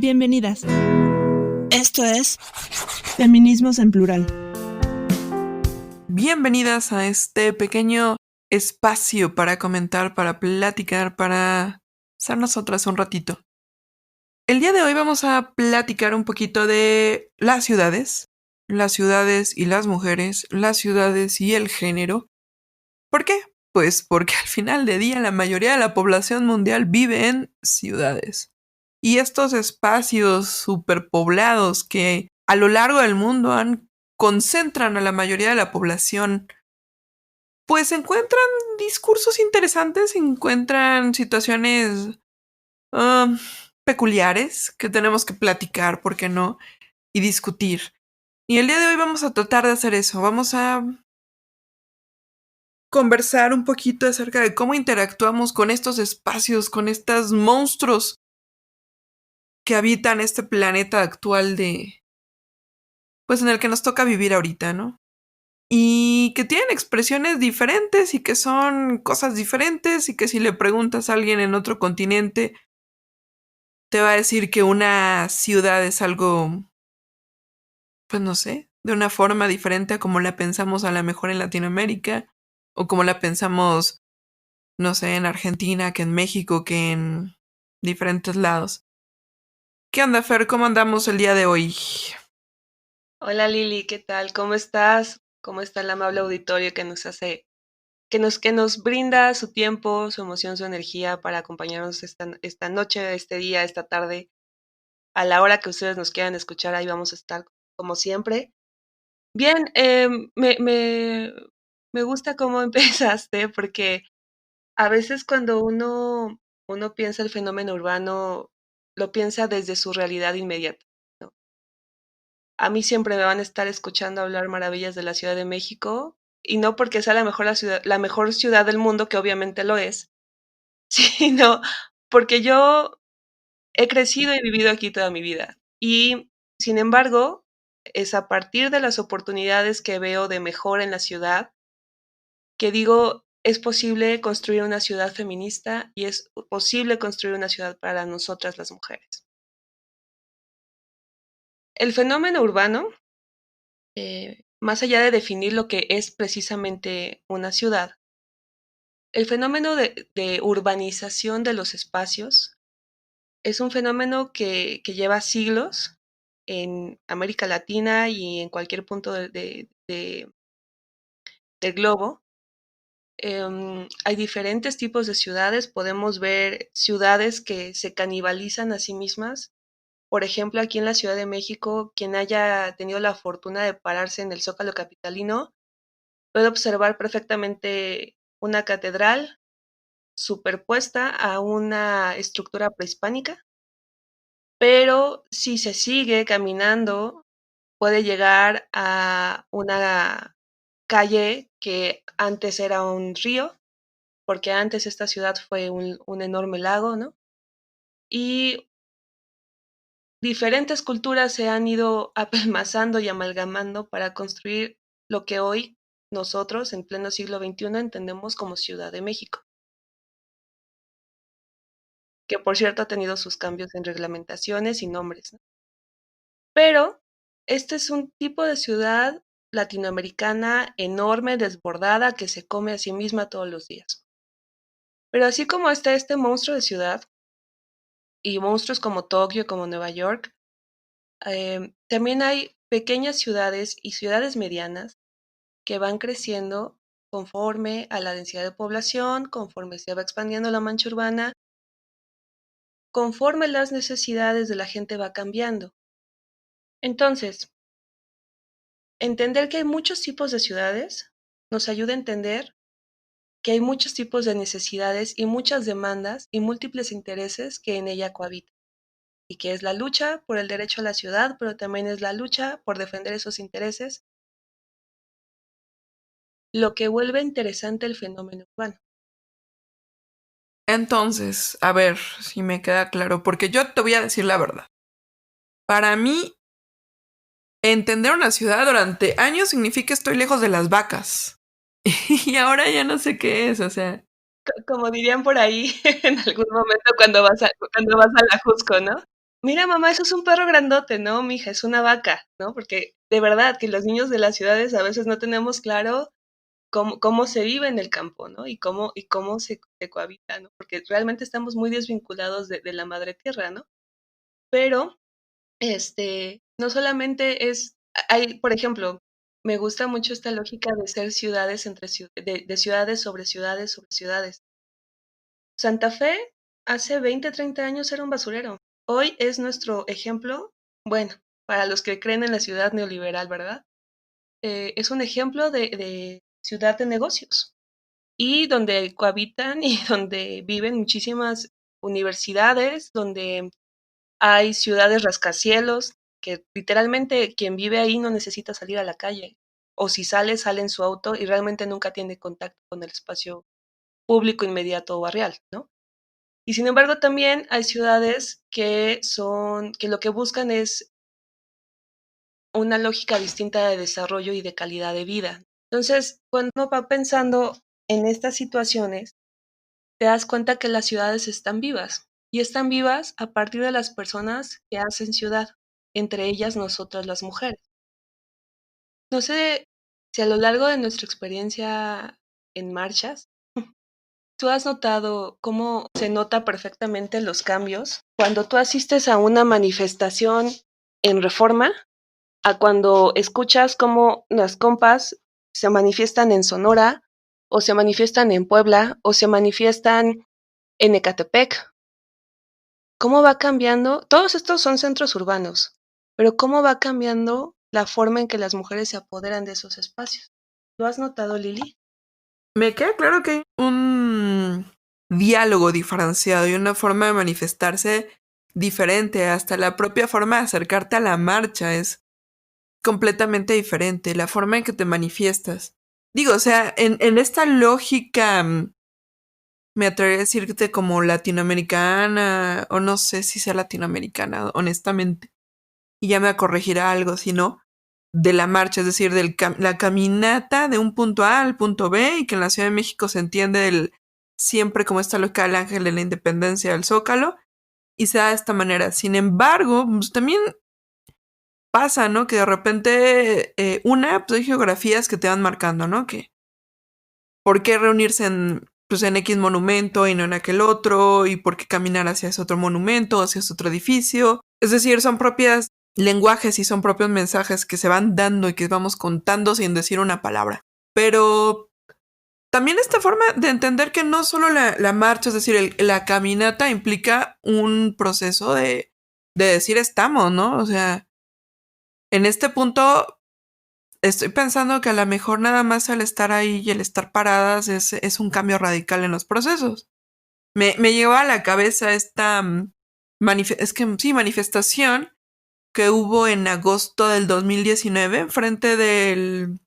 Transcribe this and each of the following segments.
Bienvenidas. Esto es Feminismos en Plural. Bienvenidas a este pequeño espacio para comentar, para platicar, para ser nosotras un ratito. El día de hoy vamos a platicar un poquito de las ciudades y las mujeres, las ciudades y el género. ¿Por qué? Pues porque al final de día la mayoría de la población mundial vive en ciudades. Y estos espacios superpoblados que a lo largo del mundo concentran a la mayoría de la población, pues encuentran discursos interesantes, encuentran situaciones um, peculiares que tenemos que platicar, ¿por qué no? Y discutir. Y el día de hoy vamos a tratar de hacer eso. Vamos a conversar un poquito acerca de cómo interactuamos con estos espacios, con estos monstruos que habitan este planeta actual pues en el que nos toca vivir ahorita, ¿no? Y que tienen expresiones diferentes y que son cosas diferentes y que si le preguntas a alguien en otro continente, te va a decir que una ciudad es algo, pues no sé, de una forma diferente a como la pensamos a lo mejor en Latinoamérica o como la pensamos, no sé, en Argentina, que en México, que en diferentes lados. ¿Qué onda, Fer? ¿Cómo andamos el día de hoy? Hola Lili, ¿qué tal? ¿Cómo estás? ¿Cómo está el amable auditorio que nos hace, que nos brinda su tiempo, su emoción, su energía para acompañarnos esta noche, este día, esta tarde, a la hora que ustedes nos quieran escuchar, ahí vamos a estar como siempre. Bien, me gusta cómo empezaste, porque a veces cuando uno piensa el fenómeno urbano, lo piensa desde su realidad inmediata, ¿no? A mí siempre me van a estar escuchando hablar maravillas de la Ciudad de México, y no porque sea la mejor ciudad del mundo, que obviamente lo es, sino porque yo he crecido y vivido aquí toda mi vida. Y, sin embargo, es a partir de las oportunidades que veo de mejora en la ciudad que digo, es posible construir una ciudad feminista y es posible construir una ciudad para nosotras las mujeres. El fenómeno urbano, más allá de definir lo que es precisamente una ciudad, el fenómeno de urbanización de los espacios es un fenómeno que lleva siglos en América Latina y en cualquier punto del globo. Hay diferentes tipos de ciudades. Podemos ver ciudades que se canibalizan a sí mismas. Por ejemplo, aquí en la Ciudad de México, quien haya tenido la fortuna de pararse en el Zócalo capitalino puede observar perfectamente una catedral superpuesta a una estructura prehispánica, pero si se sigue caminando, puede llegar a una calle que antes era un río, porque antes esta ciudad fue un enorme lago, ¿no? Y diferentes culturas se han ido apelmazando y amalgamando para construir lo que hoy nosotros, en pleno siglo XXI, entendemos como Ciudad de México, que por cierto ha tenido sus cambios en reglamentaciones y nombres, ¿no? Pero este es un tipo de ciudad latinoamericana enorme, desbordada, que se come a sí misma todos los días. Pero así como está este monstruo de ciudad y monstruos como Tokio, como Nueva York, también hay pequeñas ciudades y ciudades medianas que van creciendo conforme a la densidad de población, conforme se va expandiendo la mancha urbana, conforme las necesidades de la gente va cambiando. Entonces, entender que hay muchos tipos de ciudades nos ayuda a entender que hay muchos tipos de necesidades y muchas demandas y múltiples intereses que en ella cohabitan, y que es la lucha por el derecho a la ciudad, pero también es la lucha por defender esos intereses, lo que vuelve interesante el fenómeno urbano. Entonces, a ver si me queda claro, porque yo te voy a decir la verdad. Para mí, entender una ciudad durante años significa estoy lejos de las vacas. Y ahora ya no sé qué es, o sea. Como dirían por ahí en algún momento cuando vas a la Jusco, ¿no? mira, mamá, eso es un perro grandote, ¿no, mija? Es una vaca, ¿no? Porque de verdad que los niños de las ciudades a veces no tenemos claro cómo se vive en el campo, ¿no? Y cómo se cohabita, ¿no? Porque realmente estamos muy desvinculados de la madre tierra, ¿no? Pero, no solamente hay, por ejemplo, me gusta mucho esta lógica de ser ciudades de ciudades sobre ciudades. Santa Fe hace 20, 30 años era un basurero. Hoy es nuestro ejemplo, bueno, para los que creen en la ciudad neoliberal, ¿verdad? Es un ejemplo de ciudad de negocios y donde cohabitan y donde viven muchísimas universidades, donde hay ciudades rascacielos, que literalmente quien vive ahí no necesita salir a la calle. O si sale, sale en su auto y realmente nunca tiene contacto con el espacio público inmediato o barrial, ¿no? Y sin embargo, también hay ciudades que lo que buscan es una lógica distinta de desarrollo y de calidad de vida. Entonces, cuando uno va pensando en estas situaciones, te das cuenta que las ciudades están vivas y están vivas a partir de las personas que hacen ciudad, entre ellas nosotras las mujeres. No sé si a lo largo de nuestra experiencia en marchas, tú has notado cómo se nota perfectamente los cambios cuando tú asistes a una manifestación en Reforma, a cuando escuchas cómo las compas se manifiestan en Sonora, o se manifiestan en Puebla, o se manifiestan en Ecatepec. ¿Cómo va cambiando? Todos estos son centros urbanos, pero ¿cómo va cambiando la forma en que las mujeres se apoderan de esos espacios? ¿Lo has notado, Lili? Me queda claro que hay un diálogo diferenciado y una forma de manifestarse diferente. Hasta la propia forma de acercarte a la marcha es completamente diferente. La forma en que te manifiestas. Digo, o sea, en esta lógica, me atrevería a decirte como latinoamericana, o no sé si sea latinoamericana, honestamente. Y ya me corregirá algo, si no, de la marcha, es decir, la caminata de un punto A al punto B, y que en la Ciudad de México se entiende siempre como está local el Ángel de la Independencia del Zócalo, y se da de esta manera. Sin embargo, pues también pasa, ¿no? Que de repente, pues hay geografías que te van marcando, ¿no? Que por qué reunirse en X monumento y no en aquel otro, y por qué caminar hacia ese otro monumento, hacia ese otro edificio. Es decir, son propias lenguajes y son propios mensajes que se van dando y que vamos contando sin decir una palabra. Pero también esta forma de entender que no solo la marcha, es decir, la caminata implica un proceso de decir estamos, ¿no? O sea, en este punto estoy pensando que a lo mejor nada más el estar ahí y el estar paradas es un cambio radical en los procesos. Me llegó a la cabeza esta manifestación que hubo en agosto del 2019 frente de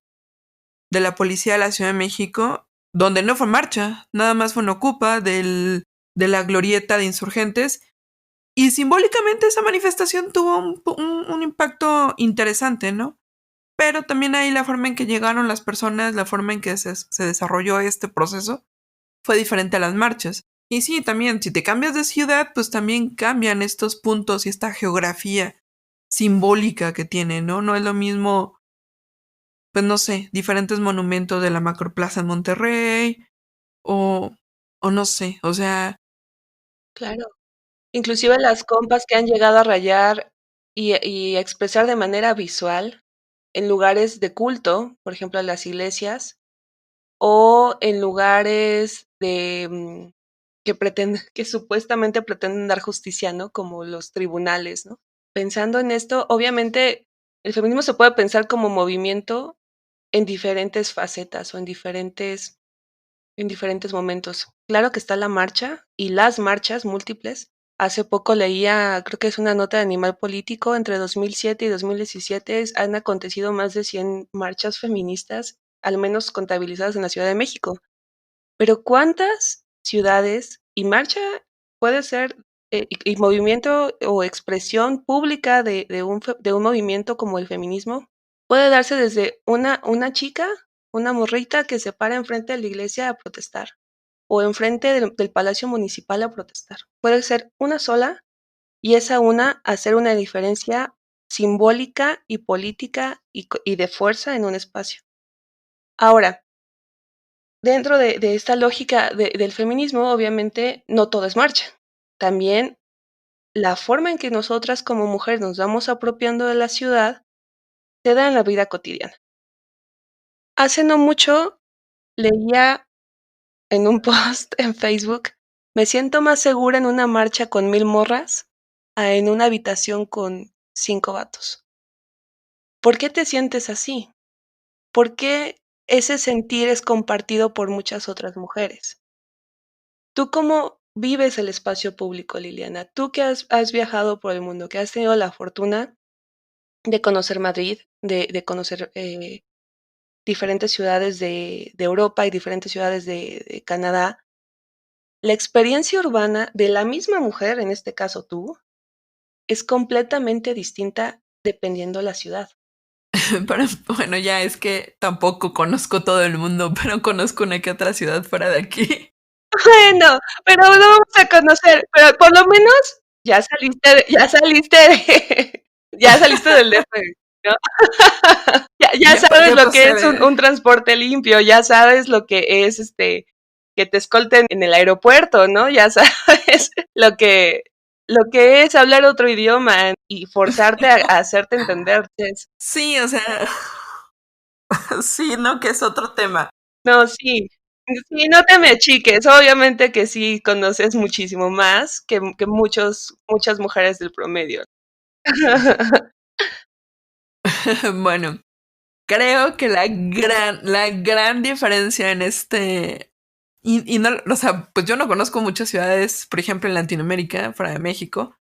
la policía de la Ciudad de México, donde no fue marcha, nada más fue una ocupa de la glorieta de insurgentes. Y simbólicamente esa manifestación tuvo un impacto interesante, ¿no? Pero también ahí la forma en que llegaron las personas, la forma en que se desarrolló este proceso, fue diferente a las marchas. Y sí, también, si te cambias de ciudad, pues también cambian estos puntos y esta geografía simbólica que tiene, ¿no? No es lo mismo, pues no sé, diferentes monumentos de la Macroplaza en Monterrey, o, o no sé, o sea, Claro. Inclusive las compas que han llegado a rayar y a expresar de manera visual en lugares de culto, por ejemplo, las iglesias, o en lugares que supuestamente pretenden dar justicia, ¿no? Como los tribunales, ¿no? Pensando en esto, obviamente el feminismo se puede pensar como movimiento en diferentes facetas o en diferentes momentos. Claro que está la marcha y las marchas múltiples. Hace poco leía, creo que es una nota de Animal Político, entre 2007 y 2017 han acontecido más de 100 marchas feministas, al menos contabilizadas en la Ciudad de México. Pero ¿cuántas ciudades y marcha puede ser y movimiento o expresión pública de un movimiento como el feminismo? Puede darse desde una chica, una morrita que se para enfrente de la iglesia a protestar o enfrente del Palacio Municipal a protestar. Puede ser una sola y esa una hacer una diferencia simbólica y política y de fuerza en un espacio. Ahora, dentro de esta lógica del feminismo, obviamente, no todo es marcha. También la forma en que nosotras como mujeres nos vamos apropiando de la ciudad se da en la vida cotidiana. Hace no mucho leía en un post en Facebook, me siento más segura en una marcha con 1000 morras a en una habitación con 5 vatos. ¿Por qué te sientes así? ¿Por qué ese sentir es compartido por muchas otras mujeres? ¿Tú cómo vives el espacio público, Liliana? Tú que has viajado por el mundo, que has tenido la fortuna de conocer Madrid, de conocer diferentes ciudades de Europa y diferentes ciudades de Canadá, la experiencia urbana de la misma mujer, en este caso tú, es completamente distinta dependiendo la ciudad. Pero bueno, ya es que tampoco conozco todo el mundo, pero conozco una que otra ciudad fuera de aquí. Bueno, pero no vamos a conocer, pero por lo menos ya saliste del DF, ¿no? Ya sabes Ya lo que pasé es de... un transporte limpio, ya sabes lo que es que te escolten en el aeropuerto, ¿no? Ya sabes lo que es hablar otro idioma y forzarte a hacerte entender. Sí, o sea, sí, no, que es otro tema. No, sí. Sí, no te me achiques. Obviamente que sí conoces muchísimo más que muchas mujeres del promedio. Bueno, creo que la gran diferencia en y no, o sea, pues yo no conozco muchas ciudades, por ejemplo, en Latinoamérica, fuera de México.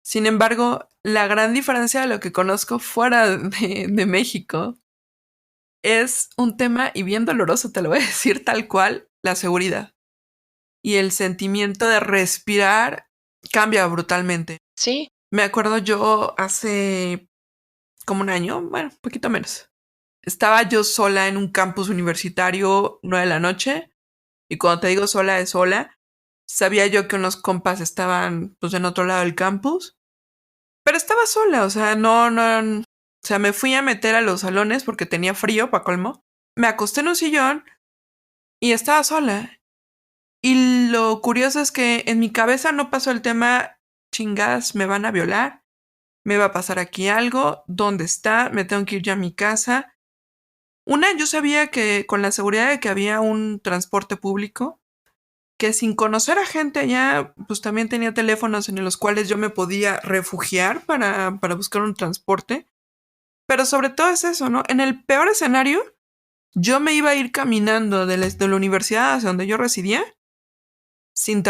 Sin embargo, la gran diferencia de lo que conozco fuera de México es un tema, y bien doloroso, te lo voy a decir tal cual, la seguridad. Y el sentimiento de respirar cambia brutalmente. Sí, Me acuerdo yo hace como un año, bueno, un poquito menos. Estaba yo sola en un campus universitario, 9 de la noche, y cuando te digo sola es sola. Sabía yo que unos compas estaban pues en otro lado del campus, pero estaba sola, o sea, o sea, me fui a meter a los salones porque tenía frío, pa' colmo. Me acosté en un sillón y estaba sola. Y lo curioso es que en mi cabeza no pasó el tema, chingadas, me van a violar, me va a pasar aquí algo, ¿dónde está? Me tengo que ir ya a mi casa. Yo sabía que con la seguridad de que había un transporte público, que sin conocer a gente allá, pues también tenía teléfonos en los cuales yo me podía refugiar para buscar un transporte. Pero sobre todo es eso, ¿no? En el peor escenario, yo me iba a ir caminando de la universidad hacia donde yo residía, sin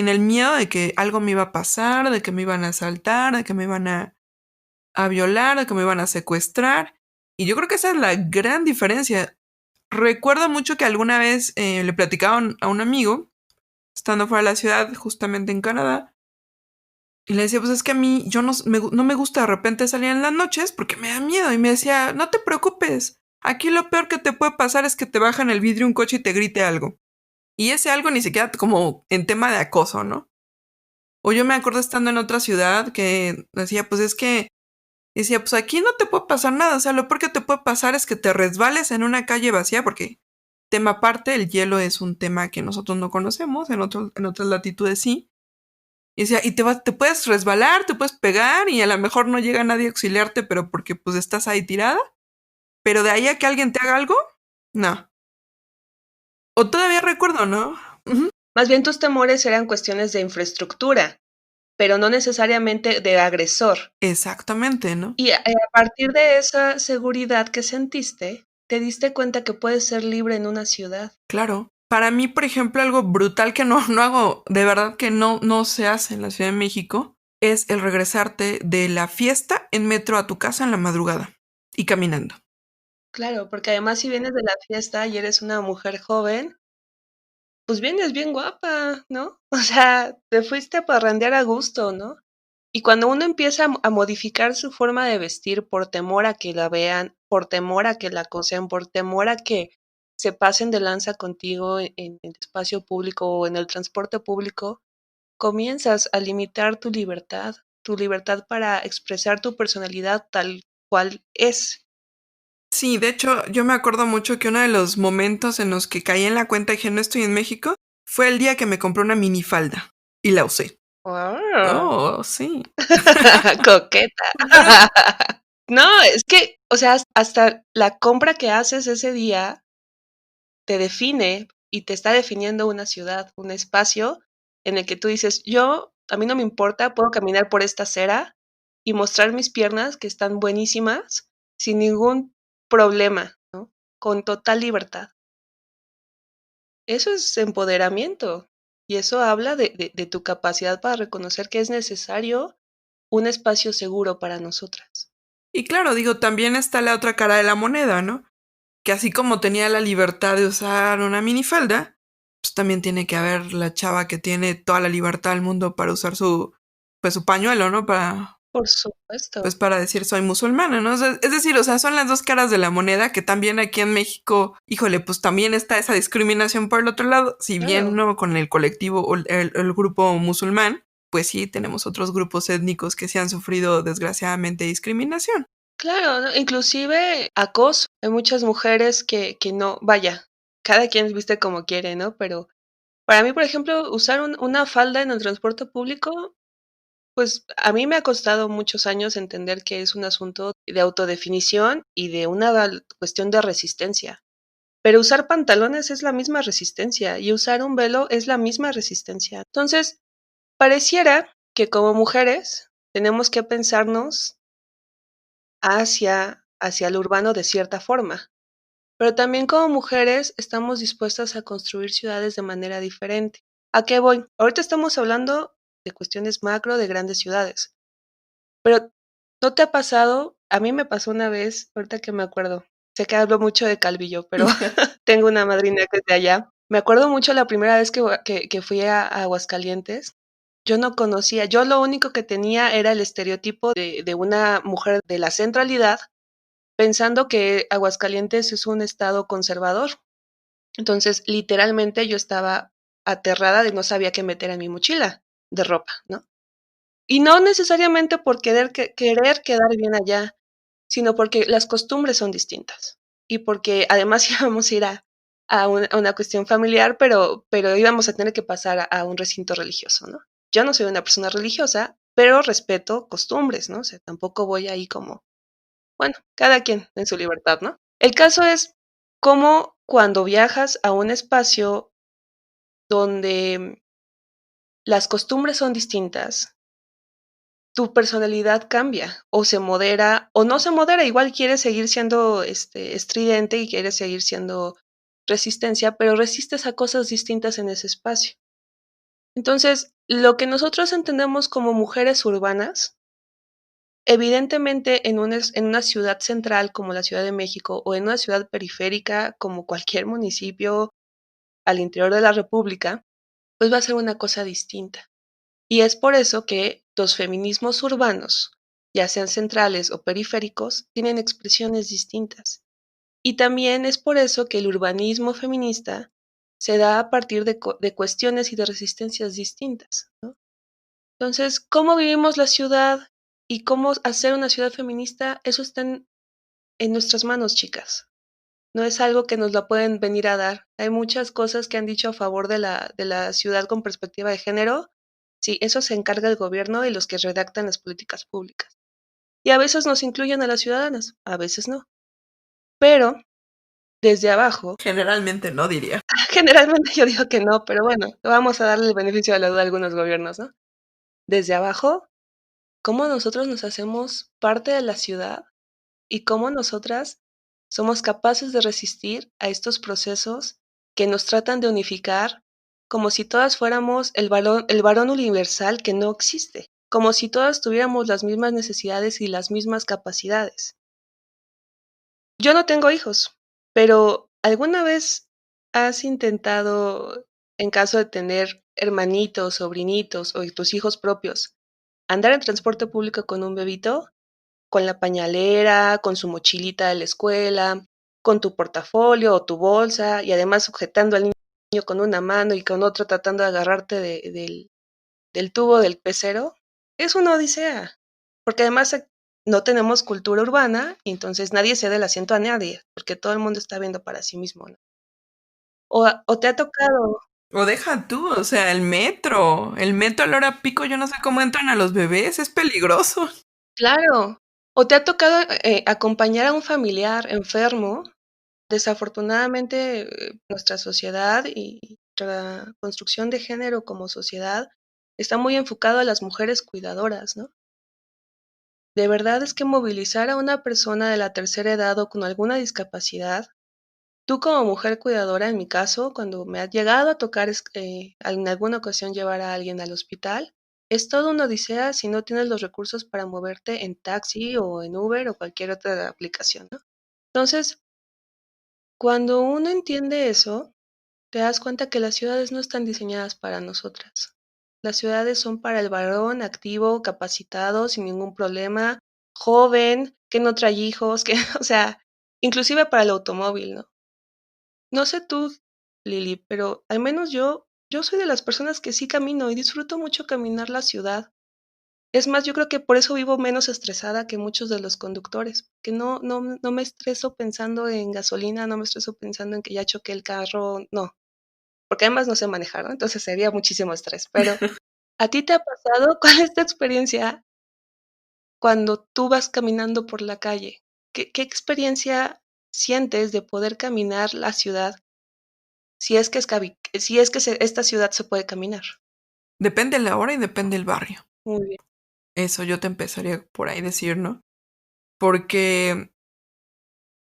el miedo de que algo me iba a pasar, de que me iban a asaltar, de que me iban a violar, de que me iban a secuestrar. Y yo creo que esa es la gran diferencia. Recuerdo mucho que alguna vez le platicaban a un amigo, estando fuera de la ciudad, justamente en Canadá, y le decía, pues es que a mí yo no me gusta de repente salir en las noches porque me da miedo. Y me decía, no te preocupes, aquí lo peor que te puede pasar es que te bajan el vidrio un coche y te grite algo. Y ese algo ni siquiera como en tema de acoso, ¿no? O yo me acuerdo estando en otra ciudad que decía, pues es que, decía, pues aquí no te puede pasar nada. O sea, lo peor que te puede pasar es que te resbales en una calle vacía porque, tema aparte, el hielo es un tema que nosotros no conocemos, en otras latitudes sí. Y decía, te puedes resbalar, te puedes pegar y a lo mejor no llega nadie a auxiliarte, pero porque pues estás ahí tirada. Pero de ahí a que alguien te haga algo, no. O todavía recuerdo, ¿no? Ujú. más bien tus temores eran cuestiones de infraestructura, pero no necesariamente de agresor. Exactamente, ¿no? Y a partir de esa seguridad que sentiste, te diste cuenta que puedes ser libre en una ciudad. Claro. Para mí, por ejemplo, algo brutal que no hago, de verdad que no se hace en la Ciudad de México, es el regresarte de la fiesta en metro a tu casa en la madrugada y caminando. Claro, porque además si vienes de la fiesta y eres una mujer joven, pues vienes bien guapa, ¿no? O sea, te fuiste a parrandear a gusto, ¿no? Y cuando uno empieza a modificar su forma de vestir por temor a que la vean, por temor a que la acosen, por temor a que se pasen de lanza contigo en el espacio público o en el transporte público, comienzas a limitar tu libertad. tu libertad para expresar tu personalidad tal cual es. Sí, de hecho, yo me acuerdo mucho que uno de los momentos en los que caí en la cuenta y dije, no estoy en México, fue el día que me compré una minifalda y la usé. ¡Oh! Oh, sí. Coqueta. Pero, No, es que, o sea, hasta la compra que haces ese día te define y te está definiendo una ciudad, un espacio en el que tú dices, a mí no me importa, puedo caminar por esta acera y mostrar mis piernas que están buenísimas sin ningún problema, ¿no? Con total libertad. Eso es empoderamiento y eso habla de tu capacidad para reconocer que es necesario un espacio seguro para nosotras. y claro, digo, también está la otra cara de la moneda, ¿no? Que así como tenía la libertad de usar una minifalda, pues también tiene que haber la chava que tiene toda la libertad del mundo para usar su pañuelo, ¿no? Por supuesto. Pues para decir soy musulmana, ¿no? O sea, es decir, o sea, son las dos caras de la moneda que también aquí en México, híjole, pues también está esa discriminación por el otro lado, si bien Claro. no con el colectivo o el grupo musulmán, pues sí tenemos otros grupos étnicos que sí han sufrido desgraciadamente discriminación. Claro, ¿no? Inclusive acoso. Hay muchas mujeres que no, vaya, cada quien viste como quiere, ¿no? Pero para mí, por ejemplo, usar una falda en el transporte público, pues a mí me ha costado muchos años entender que es un asunto de autodefinición y de una cuestión de resistencia. Pero usar pantalones es la misma resistencia y usar un velo es la misma resistencia. Entonces, pareciera que como mujeres tenemos que pensarnos hacia lo urbano de cierta forma. Pero también como mujeres estamos dispuestas a construir ciudades de manera diferente. ¿A qué voy? Ahorita estamos hablando de cuestiones macro de grandes ciudades, pero ¿no te ha pasado? A mí me pasó una vez, ahorita que me acuerdo. Sé que hablo mucho de Calvillo, pero tengo una madrina que es de allá. Me acuerdo mucho la primera vez que fui a Aguascalientes. Yo no conocía, yo lo único que tenía era el estereotipo de una mujer de la centralidad pensando que Aguascalientes es un estado conservador. Entonces, literalmente yo estaba aterrada de no sabía qué meter en mi mochila de ropa, ¿no? Y no necesariamente por querer quedar bien allá, sino porque las costumbres son distintas. Y porque además íbamos a ir a una cuestión familiar, pero íbamos a tener que pasar a un recinto religioso, ¿no? Yo no soy una persona religiosa, pero respeto costumbres, ¿no? O sea, tampoco voy ahí como bueno, cada quien en su libertad, ¿no? El caso es cómo cuando viajas a un espacio donde las costumbres son distintas, tu personalidad cambia o se modera o no se modera, igual quieres seguir siendo estridente y quieres seguir siendo resistencia, pero resistes a cosas distintas en ese espacio. Entonces, lo que nosotros entendemos como mujeres urbanas evidentemente, en una ciudad central como la Ciudad de México o en una ciudad periférica como cualquier municipio al interior de la República, pues va a ser una cosa distinta. Y es por eso que los feminismos urbanos, ya sean centrales o periféricos, tienen expresiones distintas. Y también es por eso que el urbanismo feminista se da a partir de cuestiones y de resistencias distintas, ¿no? Entonces, ¿cómo vivimos la ciudad y cómo hacer una ciudad feminista? Eso está en nuestras manos, chicas. No es algo que nos la pueden venir a dar. Hay muchas cosas que han dicho a favor de la ciudad con perspectiva de género. Sí, eso se encarga el gobierno y los que redactan las políticas públicas. Y a veces nos incluyen a las ciudadanas, a veces no. Pero desde abajo, Generalmente no diría. generalmente yo digo que no, pero bueno, vamos a darle el beneficio de la duda a algunos gobiernos, ¿no? Desde abajo, cómo nosotros nos hacemos parte de la ciudad y cómo nosotras somos capaces de resistir a estos procesos que nos tratan de unificar como si todas fuéramos el varón universal que no existe, como si todas tuviéramos las mismas necesidades y las mismas capacidades. Yo no tengo hijos, pero ¿alguna vez has intentado, en caso de tener hermanitos, sobrinitos o tus hijos propios, andar en transporte público con un bebito? Con la pañalera, con su mochilita de la escuela, con tu portafolio o tu bolsa y además sujetando al niño con una mano y con otra tratando de agarrarte del tubo del pecero. es una odisea, porque además no tenemos cultura urbana y entonces nadie cede el asiento a nadie, porque todo el mundo está viendo para sí mismo, ¿no? O te ha tocado, O deja tú, o sea, el metro a la hora pico, yo no sé cómo entran a los bebés, es peligroso. claro, o te ha tocado acompañar a un familiar enfermo. Desafortunadamente, nuestra sociedad y nuestra construcción de género como sociedad está muy enfocado a las mujeres cuidadoras, ¿no? De verdad es que movilizar a una persona de la tercera edad o con alguna discapacidad, tú como mujer cuidadora, en mi caso, cuando me ha llegado a tocar en alguna ocasión llevar a alguien al hospital, es todo una odisea si no tienes los recursos para moverte en taxi o en Uber o cualquier otra aplicación, ¿no? Entonces, cuando uno entiende eso, te das cuenta que las ciudades no están diseñadas para nosotras. Las ciudades son para el varón activo, capacitado, sin ningún problema, joven, que no trae hijos, que, o sea, inclusive para el automóvil, ¿no? No sé tú, Lili, pero al menos yo soy de las personas que sí camino y disfruto mucho caminar la ciudad. Es más, yo creo que por eso vivo menos estresada que muchos de los conductores, que no me estreso pensando en gasolina, no me estreso pensando en que ya choqué el carro, no, porque además no sé manejar, ¿no? Entonces sería muchísimo estrés. Pero, ¿a ti te ha pasado? ¿Cuál es tu experiencia cuando tú vas caminando por la calle? ¿Qué experiencia sientes de poder caminar la ciudad si es que esta ciudad se puede caminar? Depende la hora y depende el barrio. Muy bien. Eso yo te empezaría por ahí decir, ¿no? Porque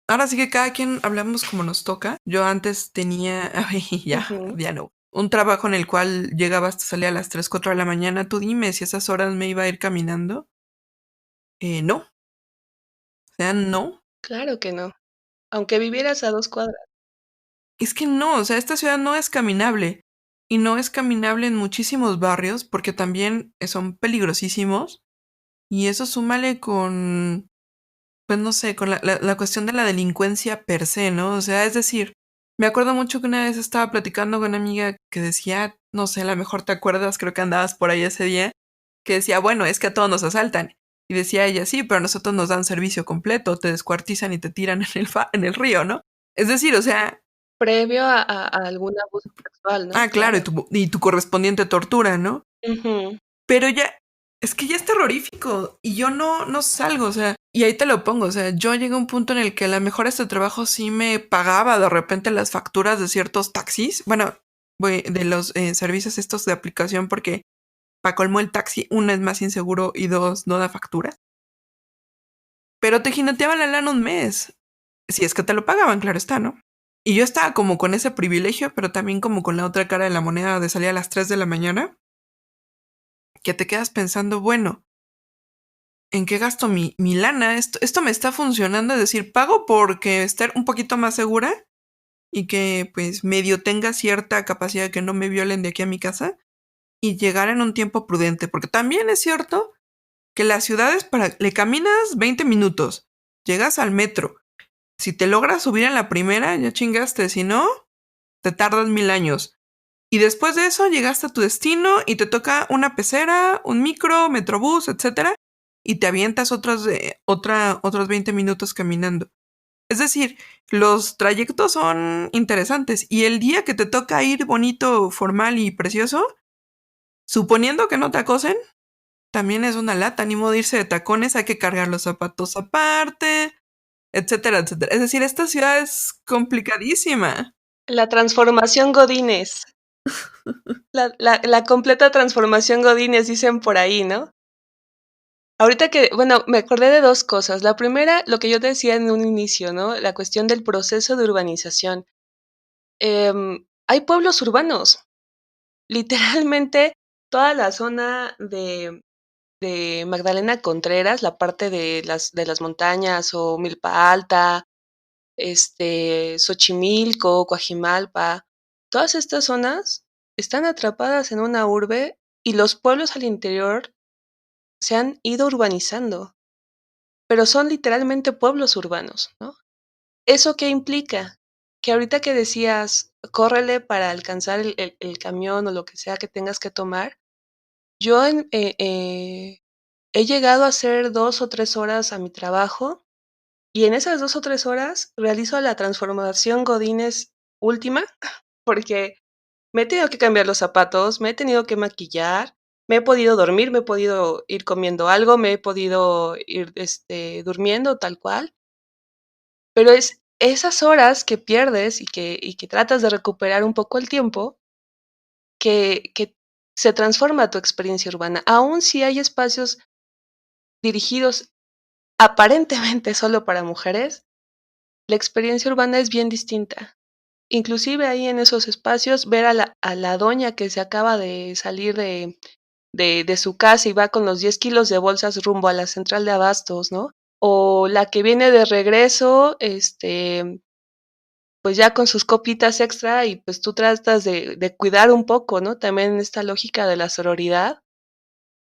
ahora sí que cada quien hablamos como nos toca. Yo antes tenía, ay, Ujú. ya no, un trabajo en el cual llegaba hasta salir a las 3 4 de la mañana. Tú dime si esas horas me iba a ir caminando. No, o sea, no. Claro que no. Aunque vivieras a 2 cuadras. Es que no, o sea, esta ciudad no es caminable. Y no es caminable en muchísimos barrios porque también son peligrosísimos. Y eso súmale con, pues no sé, con la cuestión de la delincuencia per se, ¿no? O sea, es decir, me acuerdo mucho que una vez estaba platicando con una amiga que decía, no sé, a lo mejor te acuerdas, creo que andabas por ahí ese día, que decía, bueno, es que a todos nos asaltan. Y decía ella, sí, pero a nosotros nos dan servicio completo, te descuartizan y te tiran en el río, ¿no? Es decir, o sea, Previo a algún abuso sexual, ¿no? claro, Claro. y tu correspondiente tortura, ¿no? Ujú. Pero ya, es que ya es terrorífico y yo no salgo, o sea, y ahí te lo pongo, o sea, yo llegué a un punto en el que a lo mejor este trabajo sí me pagaba de repente las facturas de ciertos taxis, bueno, de los servicios estos de aplicación porque para colmo el taxi, uno es más inseguro y dos, no da factura, pero te jineteaban la lana un mes, si es que te lo pagaban, claro está, ¿no? Y yo estaba como con ese privilegio, pero también como con la otra cara de la moneda de salir a las 3 de la mañana, que te quedas pensando, bueno, ¿en qué gasto mi lana? Esto me está funcionando, es decir, pago porque estar un poquito más segura y que pues medio tenga cierta capacidad de que no me violen de aquí a mi casa y llegar en un tiempo prudente, porque también es cierto que las ciudades le caminas 20 minutos, llegas al metro, si te logras subir en la primera ya chingaste, si no, te tardas 1000 años. Y después de eso llegaste a tu destino y te toca una pecera, un micro, metrobús, etcétera, y te avientas otros 20 minutos caminando. Es decir, los trayectos son interesantes y el día que te toca ir bonito, formal y precioso, suponiendo que no te acosen, también es una lata, ni modo de irse de tacones, hay que cargar los zapatos aparte, etcétera, etcétera. Es decir, esta ciudad es complicadísima. La transformación Godínez. La completa transformación Godínez, dicen por ahí, ¿no? Ahorita que, bueno, me acordé de 2 cosas. La primera, lo que yo te decía en un inicio, ¿no? La cuestión del proceso de urbanización. Hay pueblos urbanos. Literalmente, toda la zona de Magdalena Contreras, la parte de las montañas, o Milpa Alta, Xochimilco, Coajimalpa, todas estas zonas están atrapadas en una urbe y los pueblos al interior se han ido urbanizando, pero son literalmente pueblos urbanos, ¿no? ¿Eso qué implica? Que ahorita que decías, córrele para alcanzar el camión o lo que sea que tengas que tomar, yo he llegado a hacer 2 o 3 horas a mi trabajo, y en esas 2 o 3 horas realizo la transformación godínez última, porque me he tenido que cambiar los zapatos, me he tenido que maquillar, me he podido dormir, me he podido ir comiendo algo, me he podido ir, durmiendo tal cual, pero es esas horas que pierdes y que tratas de recuperar un poco el tiempo, que se transforma tu experiencia urbana. Aún si hay espacios dirigidos aparentemente solo para mujeres, la experiencia urbana es bien distinta. Inclusive ahí en esos espacios, ver a la doña que se acaba de salir de su casa y va con los 10 kilos de bolsas rumbo a la central de abastos, ¿no? O la que viene de regreso, pues ya con sus copitas extra y pues tú tratas de cuidar un poco, ¿no? También esta lógica de la sororidad.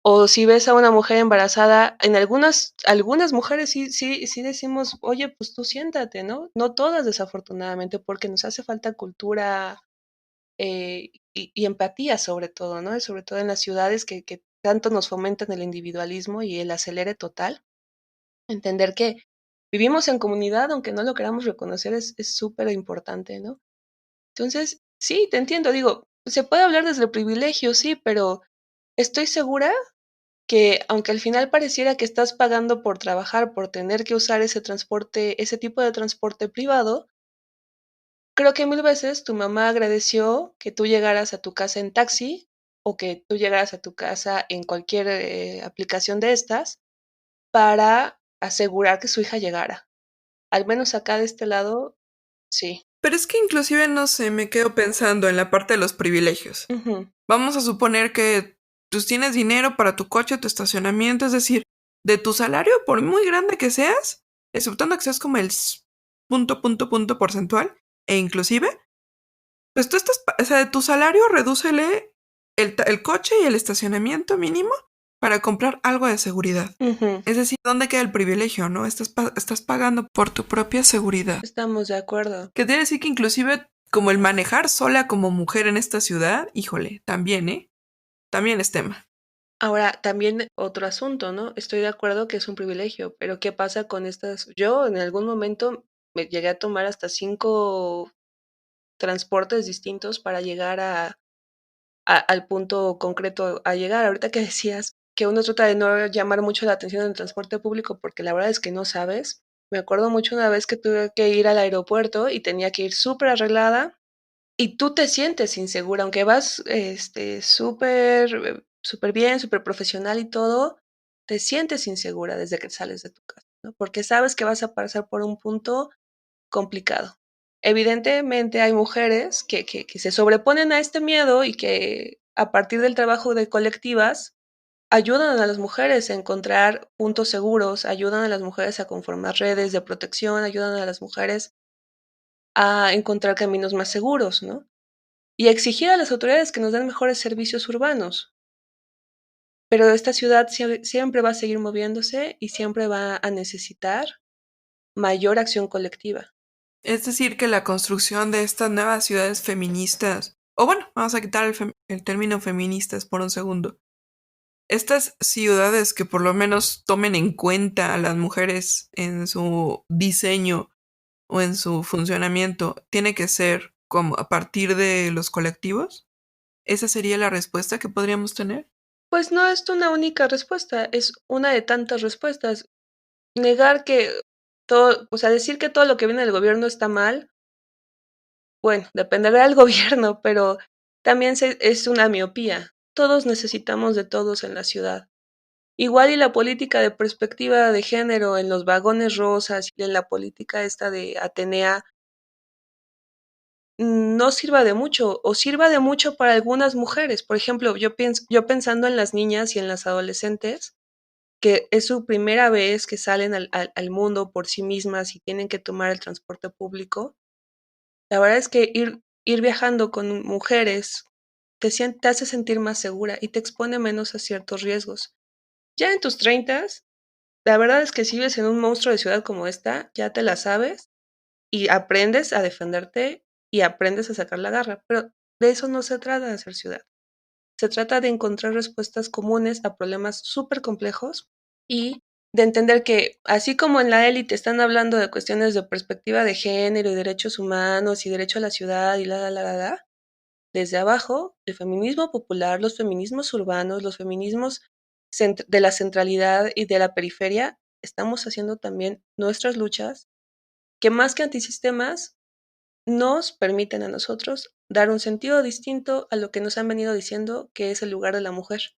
O si ves a una mujer embarazada, en algunas mujeres sí decimos: "Oye, pues tú siéntate", ¿no? No todas, desafortunadamente, porque nos hace falta cultura, y empatía, sobre todo, ¿no? Y sobre todo en las ciudades que tanto nos fomentan el individualismo y el acelere total. Entender que vivimos en comunidad, aunque no lo queramos reconocer, es súper importante, ¿no? Entonces, sí, te entiendo, digo, se puede hablar desde el privilegio, sí, pero estoy segura que, aunque al final pareciera que estás pagando por trabajar, por tener que usar ese transporte, ese tipo de transporte privado, creo que 1000 veces tu mamá agradeció que tú llegaras a tu casa en taxi, o que tú llegaras a tu casa en cualquier, aplicación de estas, para asegurar que su hija llegara. Al menos acá de este lado, sí. Pero es que inclusive, no sé, me quedo pensando en la parte de los privilegios. Ujú, Vamos a suponer que tú tienes dinero para tu coche, tu estacionamiento, es decir, de tu salario, por muy grande que seas, exceptuando que seas como el punto porcentual, e inclusive, pues tú estás, o sea, de tu salario redúcele el coche y el estacionamiento mínimo para comprar algo de seguridad. ujú, Es decir, ¿dónde queda el privilegio, no? Estás pagando por tu propia seguridad. estamos de acuerdo. Que quiere decir que inclusive como el manejar sola como mujer en esta ciudad, híjole, también, ¿eh? También es tema. Ahora, también otro asunto, ¿no? Estoy de acuerdo que es un privilegio, pero ¿qué pasa con estas? Yo en algún momento me llegué a tomar hasta 5 transportes distintos para llegar al punto concreto a llegar. Ahorita que decías que uno trata de no llamar mucho la atención en el transporte público porque la verdad es que no sabes. Me acuerdo mucho una vez que tuve que ir al aeropuerto y tenía que ir súper arreglada y tú te sientes insegura, aunque vas, súper, súper bien, súper profesional y todo, te sientes insegura desde que sales de tu casa, ¿no? Porque sabes que vas a pasar por un punto complicado. Evidentemente, hay mujeres que se sobreponen a este miedo y que, a partir del trabajo de colectivas, ayudan a las mujeres a encontrar puntos seguros, ayudan a las mujeres a conformar redes de protección, ayudan a las mujeres a encontrar caminos más seguros, ¿no? Y exigir a las autoridades que nos den mejores servicios urbanos. Pero esta ciudad siempre va a seguir moviéndose y siempre va a necesitar mayor acción colectiva. Es decir, que la construcción de estas nuevas ciudades feministas, o bueno, vamos a quitar el término feministas por un segundo. Estas ciudades que por lo menos tomen en cuenta a las mujeres en su diseño o en su funcionamiento, tiene que ser como a partir de los colectivos. ¿Esa sería la respuesta que podríamos tener? Pues no es una única respuesta, es una de tantas respuestas. Negar que todo, o sea, decir que todo lo que viene del gobierno está mal, bueno, dependerá del gobierno, pero también es una miopía. Todos necesitamos de todos en la ciudad. Igual y la política de perspectiva de género en los vagones rosas y en la política esta de Atenea no sirva de mucho o sirva de mucho para algunas mujeres. Por ejemplo, yo pensando en las niñas y en las adolescentes, que es su primera vez que salen al mundo por sí mismas y tienen que tomar el transporte público. La verdad es que ir viajando con mujeres te hace sentir más segura y te expone menos a ciertos riesgos. Ya en tus treintas, la verdad es que si vives en un monstruo de ciudad como esta, ya te la sabes y aprendes a defenderte y aprendes a sacar la garra, pero de eso no se trata de hacer ciudad. Se trata de encontrar respuestas comunes a problemas súper complejos y de entender que así como en la élite están hablando de cuestiones de perspectiva de género y derechos humanos y derecho a la ciudad y desde abajo, el feminismo popular, los feminismos urbanos, los feminismos de la centralidad y de la periferia, estamos haciendo también nuestras luchas que más que antisistemas nos permiten a nosotros dar un sentido distinto a lo que nos han venido diciendo que es el lugar de la mujer.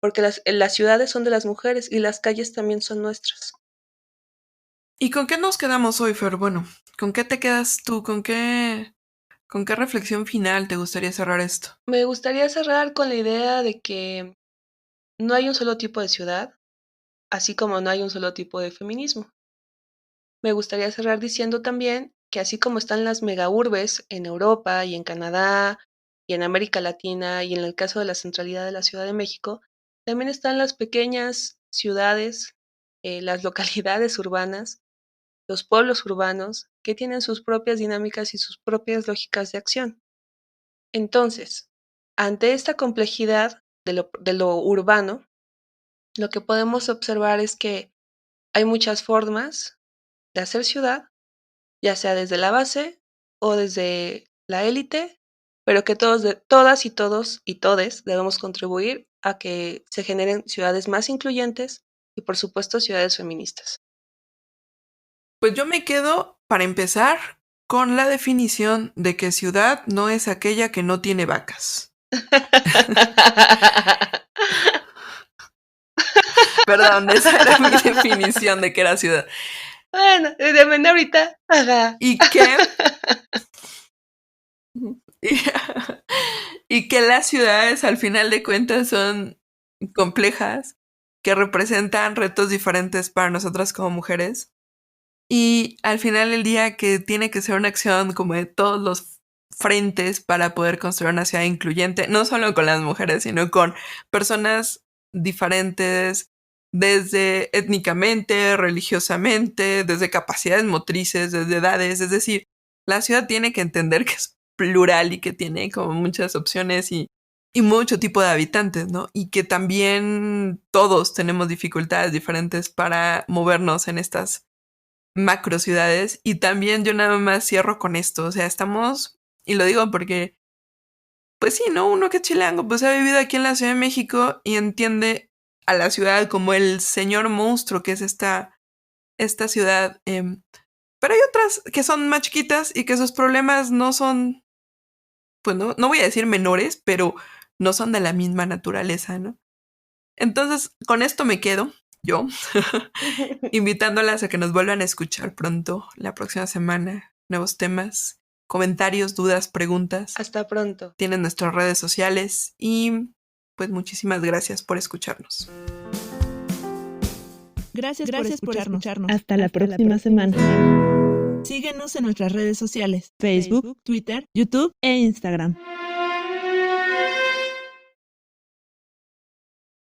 Porque las ciudades son de las mujeres y las calles también son nuestras. ¿Y con qué nos quedamos hoy, Fer? Bueno, ¿con qué te quedas tú? ¿Con qué reflexión final te gustaría cerrar esto? Me gustaría cerrar con la idea de que no hay un solo tipo de ciudad, así como no hay un solo tipo de feminismo. Me gustaría cerrar diciendo también que así como están las megaurbes en Europa y en Canadá y en América Latina y en el caso de la centralidad de la Ciudad de México, también están las pequeñas ciudades, las localidades urbanas, los pueblos urbanos que tienen sus propias dinámicas y sus propias lógicas de acción. Entonces, ante esta complejidad de lo urbano, lo que podemos observar es que hay muchas formas de hacer ciudad, ya sea desde la base o desde la élite, pero que todas y todos y todes debemos contribuir a que se generen ciudades más incluyentes y, por supuesto, ciudades feministas. Pues yo me quedo, para empezar, con la definición de que ciudad no es aquella que no tiene vacas. Perdón, esa era mi definición de que era ciudad. Bueno, depende ahorita. Ajá. Y que... y que las ciudades al final de cuentas son complejas, que representan retos diferentes para nosotras como mujeres. Y al final del día que tiene que ser una acción como de todos los frentes para poder construir una ciudad incluyente, no solo con las mujeres, sino con personas diferentes, desde étnicamente, religiosamente, desde capacidades motrices, desde edades. Es decir, la ciudad tiene que entender que es plural y que tiene como muchas opciones y mucho tipo de habitantes, ¿no? Y que también todos tenemos dificultades diferentes para movernos en estas macro ciudades. Y también yo nada más cierro con esto, o sea, estamos, y lo digo porque, pues sí, ¿no? Uno que es chilango, pues ha vivido aquí en la Ciudad de México y entiende a la ciudad como el señor monstruo que es esta ciudad. Pero hay otras que son más chiquitas y que sus problemas no son, pues no voy a decir menores, pero no son de la misma naturaleza, ¿no? Entonces, con esto me quedo yo, invitándolas a que nos vuelvan a escuchar pronto, la próxima semana, nuevos temas, comentarios, dudas, preguntas. Hasta pronto. Tienen nuestras redes sociales y pues muchísimas gracias por escucharnos. Gracias por escucharnos. Hasta la próxima semana. Síguenos en nuestras redes sociales, Facebook, Twitter, YouTube e Instagram.